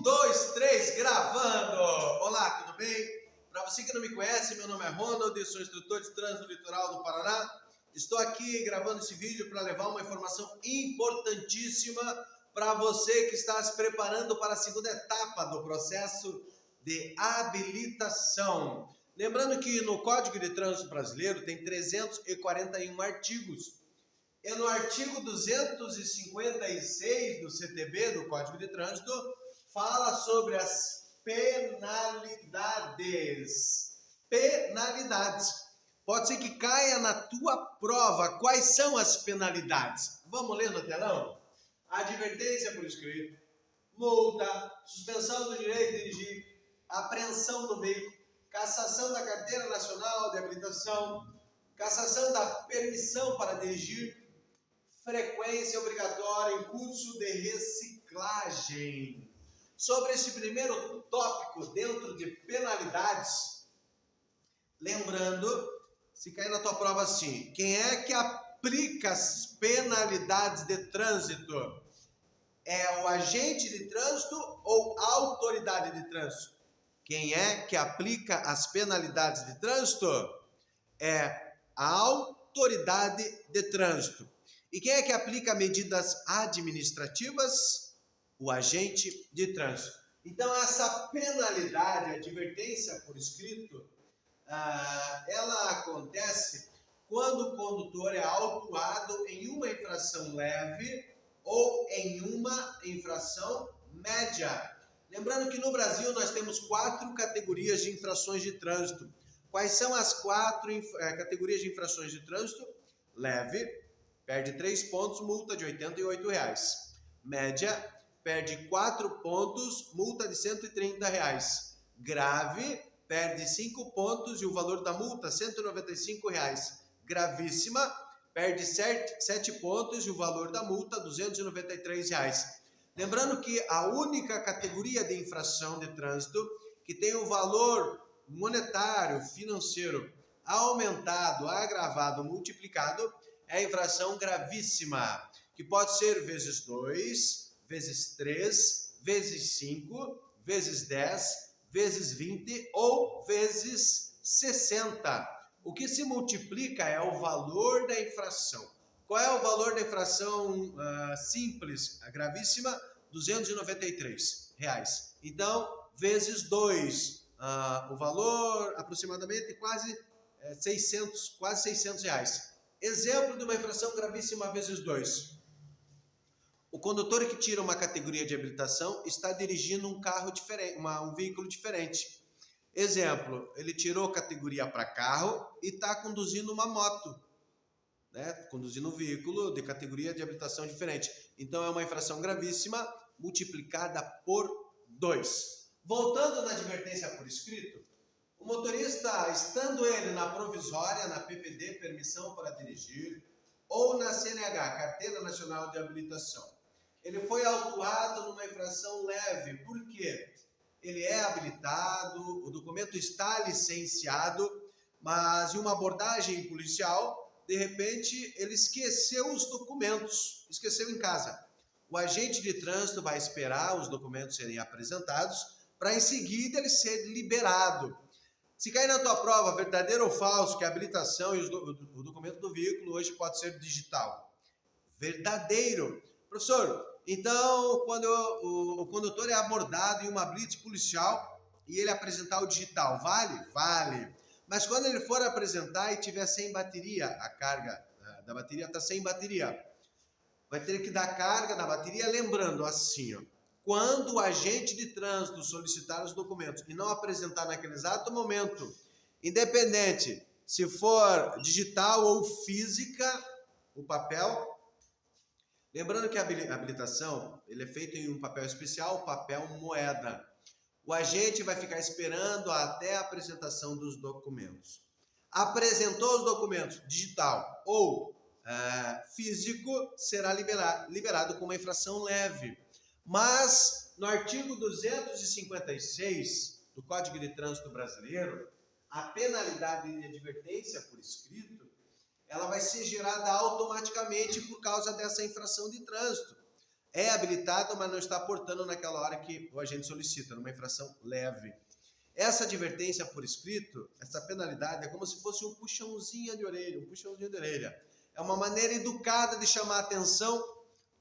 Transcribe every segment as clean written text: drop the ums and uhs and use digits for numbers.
2, 3, gravando! Olá, tudo bem? Para você que não me conhece, meu nome é Ronald, eu sou instrutor de trânsito litoral do Paraná. Estou aqui gravando esse vídeo para levar uma informação importantíssima para você que está se preparando para a segunda etapa do processo de habilitação. Lembrando que no Código de Trânsito Brasileiro tem 341 artigos. E no artigo 256 do CTB, do Código de Trânsito, fala sobre as penalidades. Penalidades. Pode ser que caia na tua prova. Quais são as penalidades? Vamos ler no telão? Advertência por escrito, multa, suspensão do direito de dirigir, apreensão do veículo, cassação da carteira nacional de habilitação, cassação da permissão para dirigir, frequência obrigatória em curso de reciclagem. Sobre esse primeiro tópico dentro de penalidades, lembrando, se cair na tua prova assim, quem é que aplica as penalidades de trânsito? É o agente de trânsito ou a autoridade de trânsito? Quem é que aplica as penalidades de trânsito? É a autoridade de trânsito. E quem é que aplica medidas administrativas? O agente de trânsito. Então, essa penalidade, advertência por escrito, ela acontece quando o condutor é autuado em uma infração leve ou em uma infração média. Lembrando que no Brasil nós temos 4 categorias de infrações de trânsito. Quais são as 4 categorias de infrações de trânsito? Leve, perde 3 pontos, multa de R$ 88. Média, perde 4 pontos, multa de R$ 130. Grave, perde 5 pontos e o valor da multa, R$ 195. Gravíssima, perde 7 pontos e o valor da multa, R$ 293. Lembrando que a única categoria de infração de trânsito que tem o valor monetário, financeiro, aumentado, agravado, multiplicado, é a infração gravíssima, que pode ser vezes 2, vezes 3, vezes 5, vezes 10, vezes 20 ou vezes 60. O que se multiplica é o valor da infração. Qual é o valor da infração simples, a gravíssima? R$ 293. Então, vezes 2, o valor aproximadamente quase 600 reais. Exemplo de uma infração gravíssima vezes 2. O condutor que tira uma categoria de habilitação está dirigindo um carro diferente, um veículo diferente. Exemplo, ele tirou categoria para carro e está conduzindo uma moto, né? Conduzindo um veículo de categoria de habilitação diferente. Então é uma infração gravíssima multiplicada por 2. Voltando na advertência por escrito, o motorista, estando ele na provisória, na PPD, permissão para dirigir, ou na CNH, Carteira Nacional de Habilitação, ele foi autuado numa infração leve. Por quê? Ele é habilitado, o documento está licenciado, mas em uma abordagem policial, de repente, ele esqueceu os documentos, esqueceu em casa. O agente de trânsito vai esperar os documentos serem apresentados para em seguida ele ser liberado. Se cair na tua prova, verdadeiro ou falso, que a habilitação e o documento do veículo hoje pode ser digital. Verdadeiro. Professor, então, quando o condutor é abordado em uma blitz policial e ele apresentar o digital, vale? Vale. Mas quando ele for apresentar e tiver sem bateria, a carga da bateria está sem bateria, vai ter que dar carga na bateria, lembrando assim, ó, quando o agente de trânsito solicitar os documentos e não apresentar naquele exato momento, independente se for digital ou física, o papel. Lembrando que a habilitação ele é feito em um papel especial, papel moeda. O agente vai ficar esperando até a apresentação dos documentos. Apresentou os documentos digital ou físico, será liberado com uma infração leve. Mas no artigo 256 do Código de Trânsito Brasileiro, a penalidade de advertência por escrito, ela vai ser gerada automaticamente por causa dessa infração de trânsito. é habilitado, mas não está portando naquela hora que o agente solicita, numa infração leve. Essa advertência por escrito, essa penalidade, é como se fosse um puxãozinho de orelha. É uma maneira educada de chamar a atenção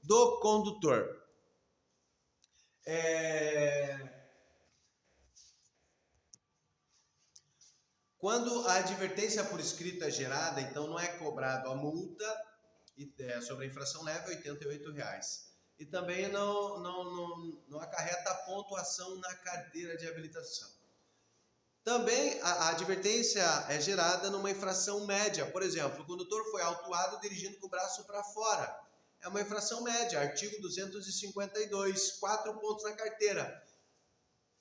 do condutor. Quando a advertência por escrito é gerada, então não é cobrado a multa sobre a infração leve, R$ 88. E também não acarreta a pontuação na carteira de habilitação. Também a advertência é gerada numa infração média. Por exemplo, o condutor foi autuado dirigindo com o braço para fora. É uma infração média, artigo 252, 4 pontos na carteira.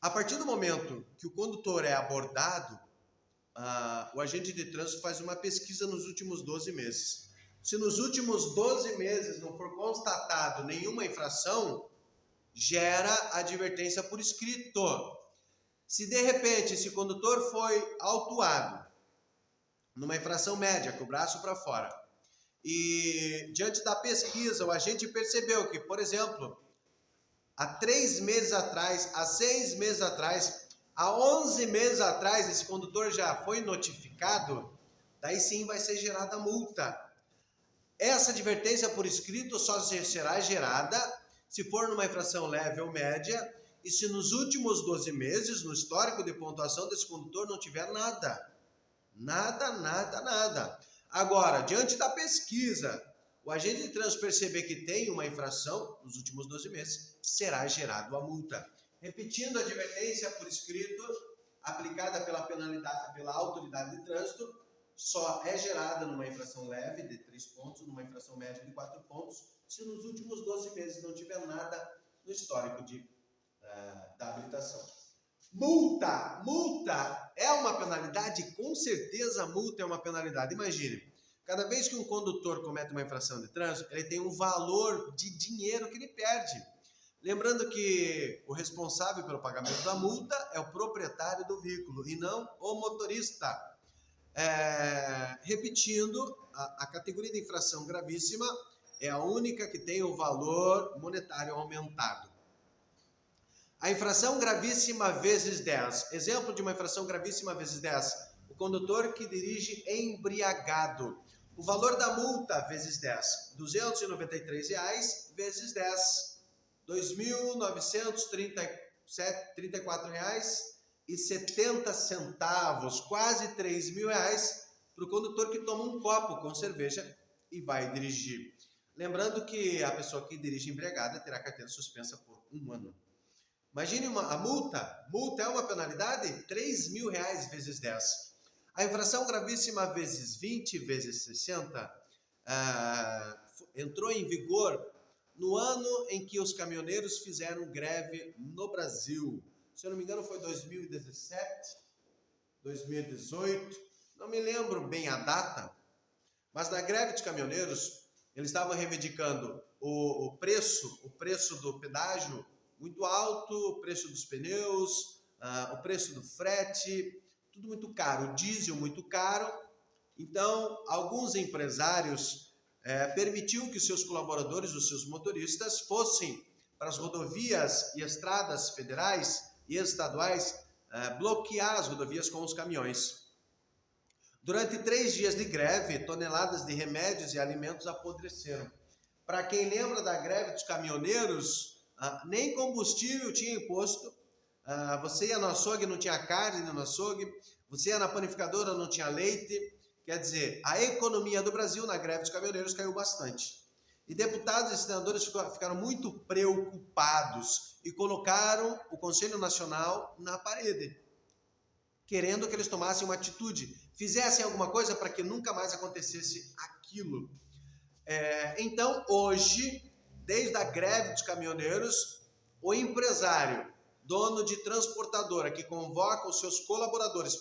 A partir do momento que o condutor é abordado, o agente de trânsito faz uma pesquisa nos últimos 12 meses. Se nos últimos 12 meses não for constatado nenhuma infração, gera advertência por escrito. Se de repente esse condutor foi autuado numa infração média, com o braço para fora, e diante da pesquisa o agente percebeu que, por exemplo, há 3 meses atrás, há 6 meses atrás, há 11 meses atrás esse condutor já foi notificado, daí sim vai ser gerada a multa. Essa advertência por escrito só será gerada se for numa infração leve ou média e se nos últimos 12 meses, no histórico de pontuação desse condutor, não tiver nada. Nada. Agora, diante da pesquisa, o agente de trânsito perceber que tem uma infração nos últimos 12 meses, será gerado a multa. Repetindo, a advertência por escrito, aplicada pela autoridade de trânsito, só é gerada numa infração leve de 3 pontos, numa infração média de 4 pontos, se nos últimos 12 meses não tiver nada no histórico da habilitação. Multa é uma penalidade? Com certeza a multa é uma penalidade. Imagine, cada vez que um condutor comete uma infração de trânsito, ele tem um valor de dinheiro que ele perde. Lembrando que o responsável pelo pagamento da multa é o proprietário do veículo e não o motorista. Repetindo, a categoria de infração gravíssima é a única que tem o valor monetário aumentado. A infração gravíssima vezes 10. Exemplo de uma infração gravíssima vezes 10. O condutor que dirige embriagado. O valor da multa vezes 10. R$ 293 vezes 10. R$ 2.934,70, quase R$ 3.000 para o condutor que toma um copo com cerveja e vai dirigir. Lembrando que a pessoa que dirige embriagada terá a carteira suspensa por 1 ano. Imagine a multa. Multa é uma penalidade? R$ 3.000 vezes 10. A infração gravíssima vezes 20 vezes 60 entrou em vigor no ano em que os caminhoneiros fizeram greve no Brasil. Se eu não me engano foi 2017, 2018, não me lembro bem a data, mas na greve dos caminhoneiros eles estavam reivindicando o preço do pedágio muito alto, o preço dos pneus, o preço do frete, tudo muito caro, o diesel muito caro. Então, alguns empresários permitiam que os seus colaboradores, os seus motoristas, fossem para as rodovias e estradas federais e estaduais bloquear as rodovias com os caminhões. Durante 3 dias de greve, toneladas de remédios e alimentos apodreceram. Para quem lembra da greve dos caminhoneiros, nem combustível tinha imposto, você ia no açougue, não tinha carne no açougue, você ia na panificadora, não tinha leite. Quer dizer, a economia do Brasil na greve dos caminhoneiros caiu bastante. E deputados e senadores ficaram muito preocupados e colocaram o Conselho Nacional na parede, querendo que eles tomassem uma atitude, fizessem alguma coisa para que nunca mais acontecesse aquilo. Então, hoje, desde a greve dos caminhoneiros, o empresário, dono de transportadora, que convoca os seus colaboradores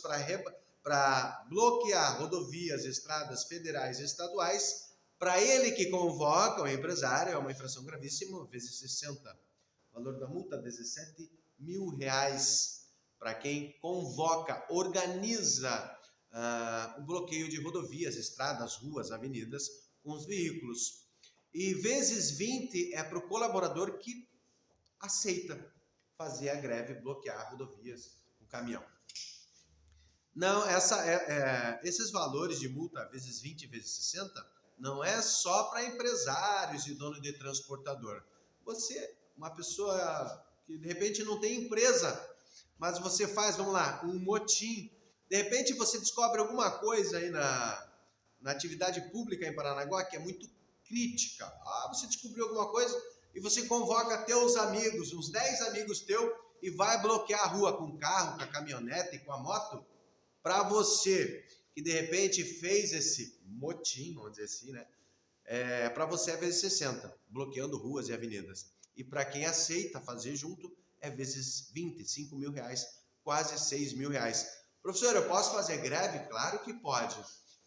para bloquear rodovias, estradas federais e estaduais, para ele que convoca o empresário, é uma infração gravíssima, vezes 60. O valor da multa, R$ 17.000, para quem convoca, organiza o bloqueio de rodovias, estradas, ruas, avenidas com os veículos. E vezes 20 é para o colaborador que aceita fazer a greve, bloquear rodovias com caminhão. Não, esses valores de multa vezes 20 vezes 60 não é só para empresários e dono de transportador. Você, uma pessoa que de repente não tem empresa, mas você faz, vamos lá, um motim. De repente você descobre alguma coisa aí na atividade pública em Paranaguá que é muito crítica. Você descobriu alguma coisa e você convoca teus amigos, uns 10 amigos teus, e vai bloquear a rua com o carro, com a caminhonete e com a moto. Para você que de repente fez esse motim, vamos dizer assim, né? Para você é vezes 60, bloqueando ruas e avenidas. E para quem aceita fazer junto, é vezes 20, 5 mil reais, quase 6 mil reais. Professor, eu posso fazer greve? Claro que pode.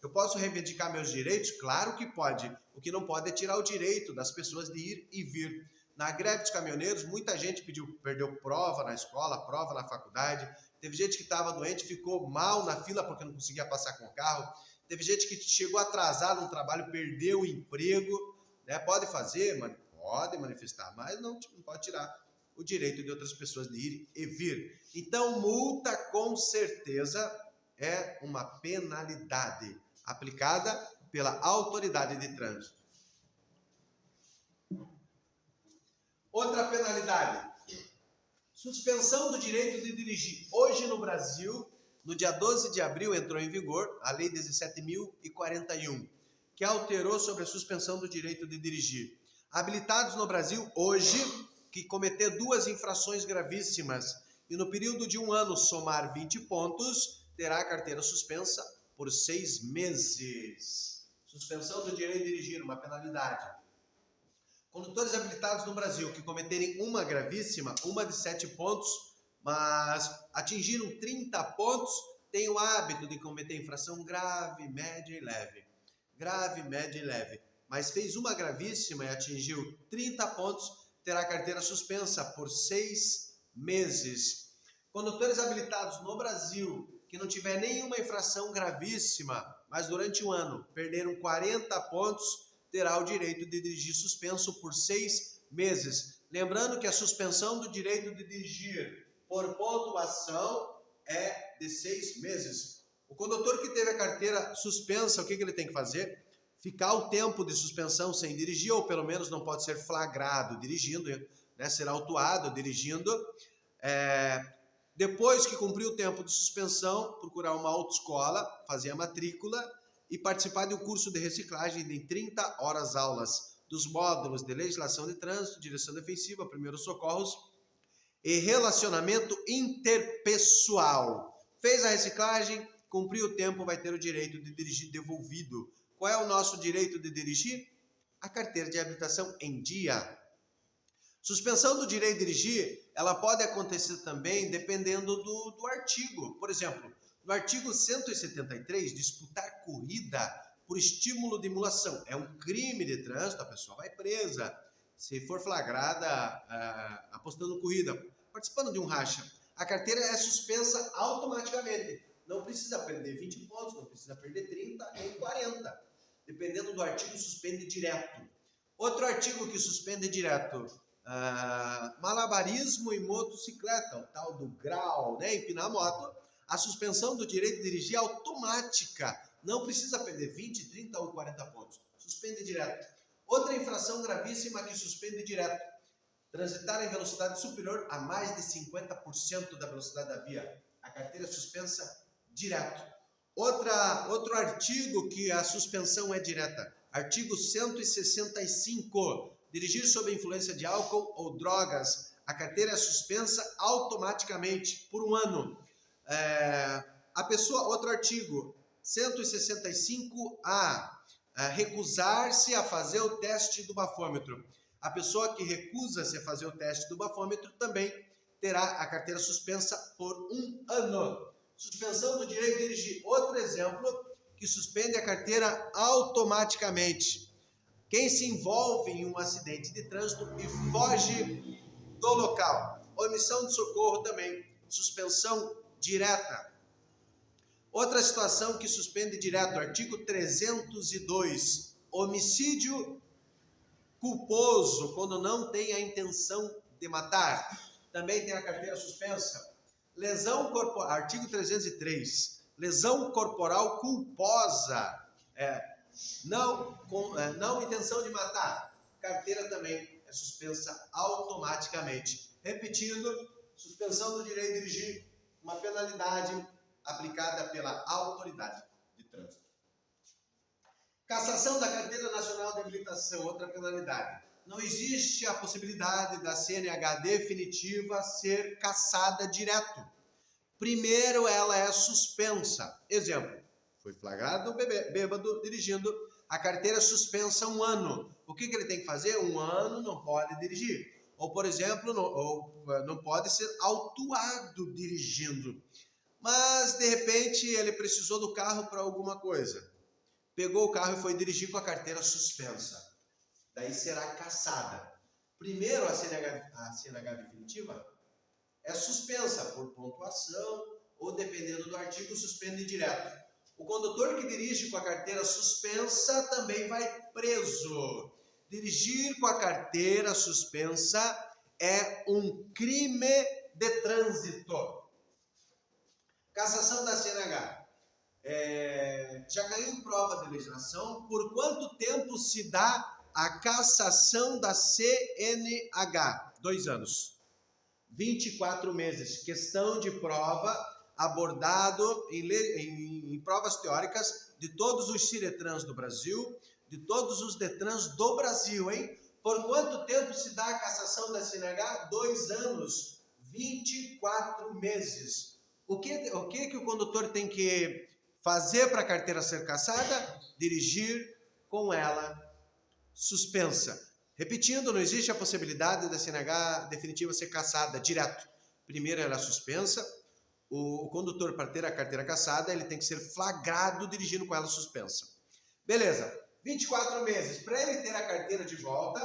Eu posso reivindicar meus direitos? Claro que pode. O que não pode é tirar o direito das pessoas de ir e vir. Na greve dos caminhoneiros, muita gente perdeu prova na escola, prova na faculdade. Teve gente que estava doente, ficou mal na fila porque não conseguia passar com o carro. Teve gente que chegou atrasado no trabalho, perdeu o emprego. Né? Pode fazer, pode manifestar, mas não pode tirar o direito de outras pessoas de ir e vir. Então, multa com certeza é uma penalidade aplicada pela autoridade de trânsito. Outra penalidade, suspensão do direito de dirigir. Hoje no Brasil, no dia 12 de abril, entrou em vigor a Lei 17.041, que alterou sobre a suspensão do direito de dirigir. Habilitados no Brasil hoje, que cometer 2 infrações gravíssimas e no período de 1 ano somar 20 pontos, terá a carteira suspensa por 6 meses. Suspensão do direito de dirigir, uma penalidade. Condutores habilitados no Brasil que cometerem uma gravíssima, uma de 7 pontos, mas atingiram 30 pontos, têm o hábito de cometer infração grave, média e leve. Grave, média e leve. Mas fez uma gravíssima e atingiu 30 pontos, terá a carteira suspensa por 6 meses. Condutores habilitados no Brasil que não tiver nenhuma infração gravíssima, mas durante 1 ano perderam 40 pontos, terá o direito de dirigir suspenso por 6 meses. Lembrando que a suspensão do direito de dirigir por pontuação é de 6 meses. O condutor que teve a carteira suspensa, o que ele tem que fazer? Ficar o tempo de suspensão sem dirigir, ou pelo menos não pode ser flagrado dirigindo, né? Ser autuado dirigindo. Depois que cumprir o tempo de suspensão, procurar uma autoescola, fazer a matrícula e participar de um curso de reciclagem de 30 horas aulas dos módulos de legislação de trânsito, direção defensiva, primeiros socorros e relacionamento interpessoal. Fez a reciclagem, cumpriu o tempo, vai ter o direito de dirigir devolvido. Qual é o nosso direito de dirigir? A carteira de habilitação em dia. Suspensão do direito de dirigir, ela pode acontecer também dependendo do artigo. Por exemplo, no artigo 173, disputar corrida por estímulo de emulação. É um crime de trânsito, a pessoa vai presa. Se for flagrada apostando corrida, participando de um racha, a carteira é suspensa automaticamente. Não precisa perder 20 pontos, não precisa perder 30 nem 40. Dependendo do artigo, suspende direto. Outro artigo que suspende direto, malabarismo e motocicleta, o tal do grau, né? Empinar a moto. A suspensão do direito de dirigir é automática. Não precisa perder 20, 30 ou 40 pontos. Suspende direto. Outra infração gravíssima que suspende direto. Transitar em velocidade superior a mais de 50% da velocidade da via. A carteira é suspensa direto. Outro artigo que a suspensão é direta. Artigo 165. Dirigir sob influência de álcool ou drogas. A carteira é suspensa automaticamente por 1 ano. Outro artigo, 165A, recusar-se a fazer o teste do bafômetro. A pessoa que recusa-se a fazer o teste do bafômetro também terá a carteira suspensa por 1 ano. Suspensão do direito de dirigir. Outro exemplo que suspende a carteira automaticamente. Quem se envolve em um acidente de trânsito e foge do local. Omissão de socorro também. Suspensão direta. Outra situação que suspende direto, artigo 302, homicídio culposo quando não tem a intenção de matar. Também tem a carteira suspensa. Lesão corporal, artigo 303. Lesão corporal culposa. Não intenção de matar. Carteira também é suspensa automaticamente. Repetindo, suspensão do direito de dirigir, uma penalidade aplicada pela autoridade de trânsito. Cassação da Carteira Nacional de Habilitação, outra penalidade. Não existe a possibilidade da CNH definitiva ser cassada direto. Primeiro ela é suspensa. Exemplo, foi flagrado bêbado dirigindo, a carteira suspensa 1 ano. O que ele tem que fazer? 1 ano não pode dirigir. Ou, por exemplo, não pode ser autuado dirigindo. Mas, de repente, ele precisou do carro para alguma coisa. Pegou o carro e foi dirigir com a carteira suspensa. Daí será cassada. Primeiro, a CNH definitiva é suspensa por pontuação ou, dependendo do artigo, suspende direto. O condutor que dirige com a carteira suspensa também vai preso. Dirigir com a carteira suspensa é um crime de trânsito. Cassação da CNH. Já caiu em prova de legislação. Por quanto tempo se dá a cassação da CNH? 2 anos. 24 meses. Questão de prova abordado em provas teóricas de todos os Ciretrans do Brasil, de todos os Detrans do Brasil, hein? Por quanto tempo se dá a cassação da CNH? 2 anos, 24 meses. O que o condutor tem que fazer para a carteira ser cassada? Dirigir com ela suspensa. Repetindo, não existe a possibilidade da CNH definitiva ser cassada direto. Primeiro ela é suspensa. O condutor, para ter a carteira cassada, ele tem que ser flagrado dirigindo com ela suspensa. Beleza, 24 meses. Para ele ter a carteira de volta,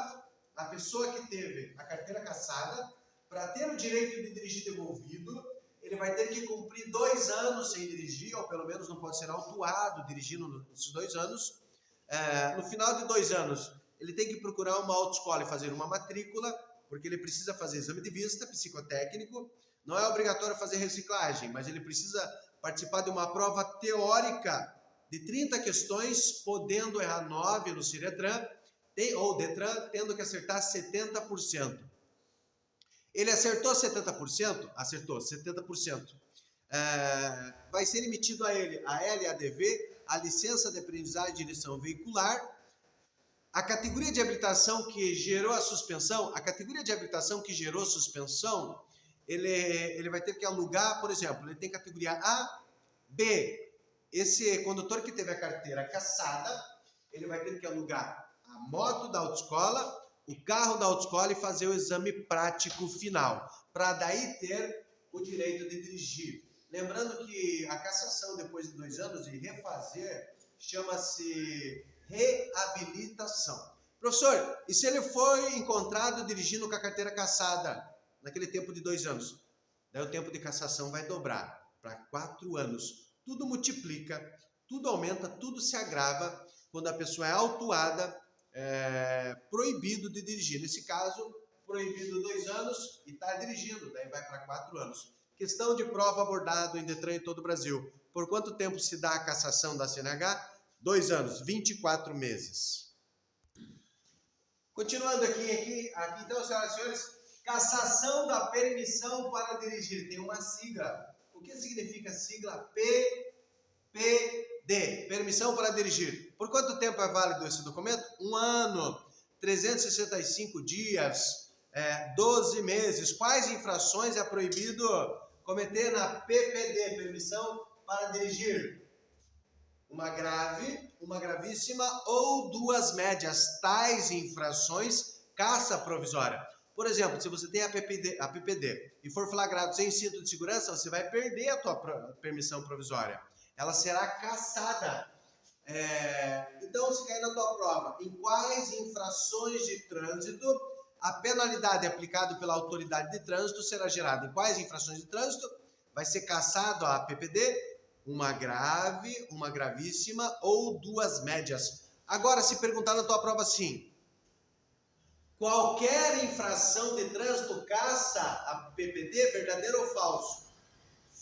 a pessoa que teve a carteira cassada, para ter o direito de dirigir devolvido, ele vai ter que cumprir 2 anos sem dirigir, ou pelo menos não pode ser autuado dirigindo nesses 2 anos. No final de 2 anos, ele tem que procurar uma autoescola e fazer uma matrícula, porque ele precisa fazer exame de vista, psicotécnico. Não é obrigatório fazer reciclagem, mas ele precisa participar de uma prova teórica de 30 questões, podendo errar 9 no Ciretran, ou Detran, tendo que acertar 70%. Ele acertou 70%? Acertou 70%. Vai ser emitido a ele a LADV, a licença de aprendizagem de direção veicular. A categoria de habilitação que gerou a suspensão, ele vai ter que alugar, por exemplo, ele tem categoria A, B. Esse condutor que teve a carteira cassada, ele vai ter que alugar a moto da autoescola, o carro da autoescola e fazer o exame prático final, para daí ter o direito de dirigir. Lembrando que a cassação depois de 2 anos e refazer chama-se reabilitação. Professor, e se ele foi encontrado dirigindo com a carteira cassada naquele tempo de 2 anos? Daí o tempo de cassação vai dobrar para 4 anos. Tudo multiplica, tudo aumenta, tudo se agrava quando a pessoa é autuada, proibido de dirigir. Nesse caso, proibido 2 anos e está dirigindo, daí vai para 4 anos. Questão de prova abordado em Detran em todo o Brasil. Por quanto tempo se dá a cassação da CNH? 2 anos, 24 meses. Continuando aqui então, senhoras e senhores, cassação da permissão para dirigir. Tem uma sigla. O que significa a sigla PPD? Permissão para dirigir. Por quanto tempo é válido esse documento? 1 ano, 365 dias, 12 meses. Quais infrações é proibido cometer na PPD? Permissão para dirigir. Uma grave, uma gravíssima ou 2 médias. Tais infrações, caça provisória. Por exemplo, se você tem a PPD e for flagrado sem cinto de segurança, você vai perder a tua permissão provisória. Ela será cassada. Então, se cair na tua prova, em quais infrações de trânsito a penalidade aplicada pela autoridade de trânsito será gerada? Em quais infrações de trânsito vai ser cassado a PPD? Uma grave, uma gravíssima ou 2 médias. Agora, se perguntar na tua prova assim, Qualquer infração de trânsito caça a PPD, verdadeiro ou falso?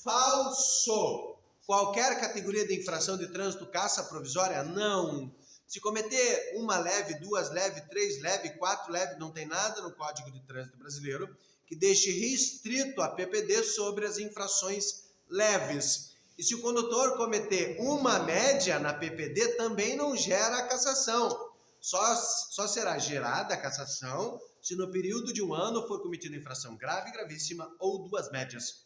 Falso. Qualquer categoria de infração de trânsito caça provisória? Não. Se cometer uma leve, duas leve, três leve, quatro leve, não tem nada no Código de Trânsito Brasileiro que deixe restrito a PPD sobre as infrações leves. E se o condutor cometer uma média na PPD, também não gera a cassação. Só será gerada a cassação se no período de um ano for cometida infração grave, gravíssima ou duas médias.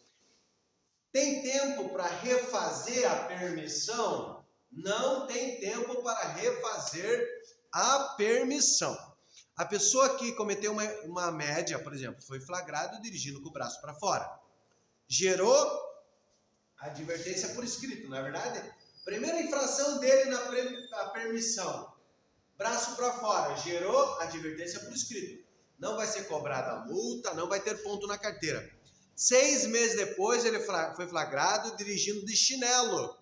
Tem tempo para refazer a permissão? Não tem tempo para refazer a permissão. A pessoa que cometeu uma média, por exemplo, foi flagrado dirigindo com o braço para fora. Gerou advertência por escrito, não é verdade? Primeira infração dele na permissão. Braço para fora, gerou advertência por escrito. Não vai ser cobrada a multa, não vai ter ponto na carteira. 6 meses depois, ele foi flagrado dirigindo de chinelo.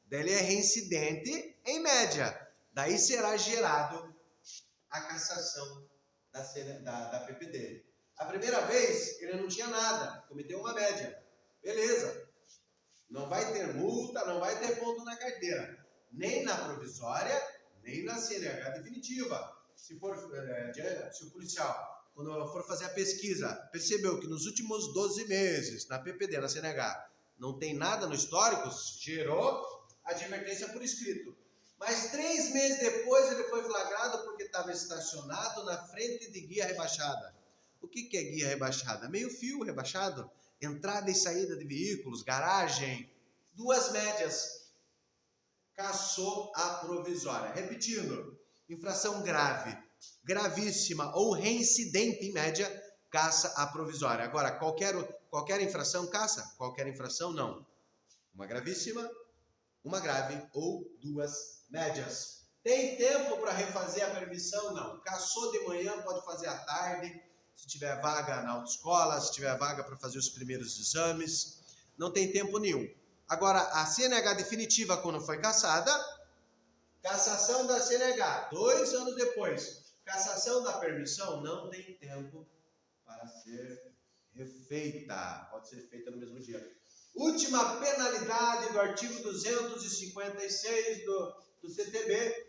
Daí ele é reincidente em média. Daí será gerado a cassação da PPD. A primeira vez, ele não tinha nada, cometeu uma média. Beleza. Não vai ter multa, não vai ter ponto na carteira. Nem na provisória, nem na CNH definitiva. Se o policial, quando for fazer a pesquisa, percebeu que nos últimos 12 meses, na PPD, na CNH, não tem nada no histórico, gerou advertência por escrito. Mas 3 meses depois ele foi flagrado porque estava estacionado na frente de guia rebaixada. O que é guia rebaixada? Meio fio rebaixado, entrada e saída de veículos, garagem, 2 médias. Cassou a provisória. Repetindo, infração grave, gravíssima ou reincidente em média, caça a provisória. Agora, qualquer infração caça? Qualquer infração não. Uma gravíssima, uma grave ou 2 médias. Tem tempo para refazer a permissão? Não. Cassou de manhã, pode fazer à tarde, se tiver vaga na autoescola, se tiver vaga para fazer os primeiros exames. Não tem tempo nenhum. Agora, a CNH definitiva, quando foi cassada, cassação da CNH, 2 anos depois, cassação da permissão, não tem tempo para ser refeita. Pode ser feita no mesmo dia. Última penalidade do artigo 256 do CTB.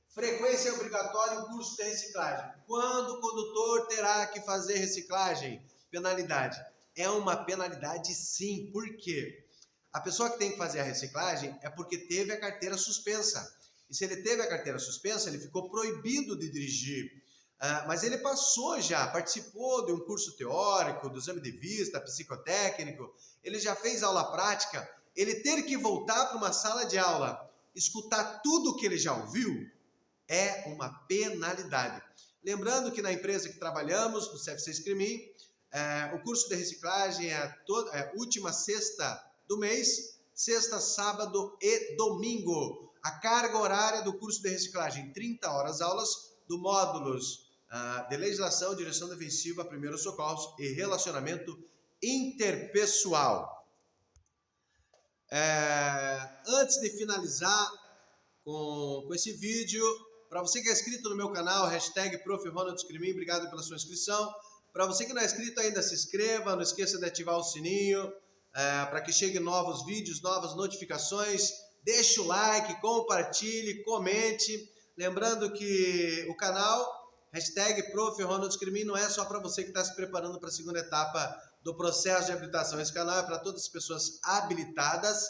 Frequência obrigatória em curso de reciclagem. Quando o condutor terá que fazer reciclagem? Penalidade. É uma penalidade sim. Por quê? A pessoa que tem que fazer a reciclagem é porque teve a carteira suspensa. E se ele teve a carteira suspensa, ele ficou proibido de dirigir. Mas ele passou já, participou de um curso teórico, do exame de vista, psicotécnico, ele já fez aula prática. Ele ter que voltar para uma sala de aula, escutar tudo o que ele já ouviu, é uma penalidade. Lembrando que na empresa que trabalhamos, no CFC Escrimin, o curso de reciclagem é última sexta do mês, sexta, sábado e domingo. A carga horária do curso de reciclagem, 30 horas aulas do módulos de legislação, direção defensiva, primeiros socorros e relacionamento interpessoal. Antes de finalizar com esse vídeo, para você que é inscrito no meu canal, hashtag Prof. Ronald Escrimin, obrigado pela sua inscrição. Para você que não é inscrito ainda, se inscreva, não esqueça de ativar o sininho, para que cheguem novos vídeos, novas notificações. Deixe o like, compartilhe, comente. Lembrando que o canal, hashtag Prof. Ronald Escrimin, não é só para você que está se preparando para a segunda etapa do processo de habilitação. Esse canal é para todas as pessoas habilitadas,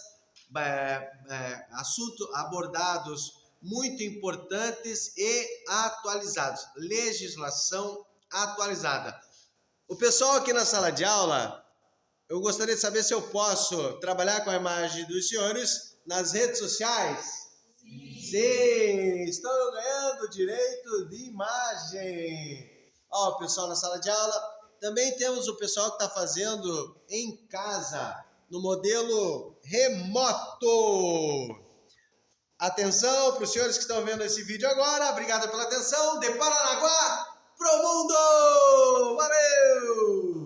assuntos abordados muito importantes e atualizados. Legislação atualizada. O pessoal aqui na sala de aula, eu gostaria de saber se eu posso trabalhar com a imagem dos senhores nas redes sociais. Sim, estão ganhando direito de imagem. Ó, o pessoal na sala de aula. Também temos o pessoal que está fazendo em casa, no modelo remoto. Atenção para os senhores que estão vendo esse vídeo agora. Obrigado pela atenção. De Paranaguá pro mundo! Valeu!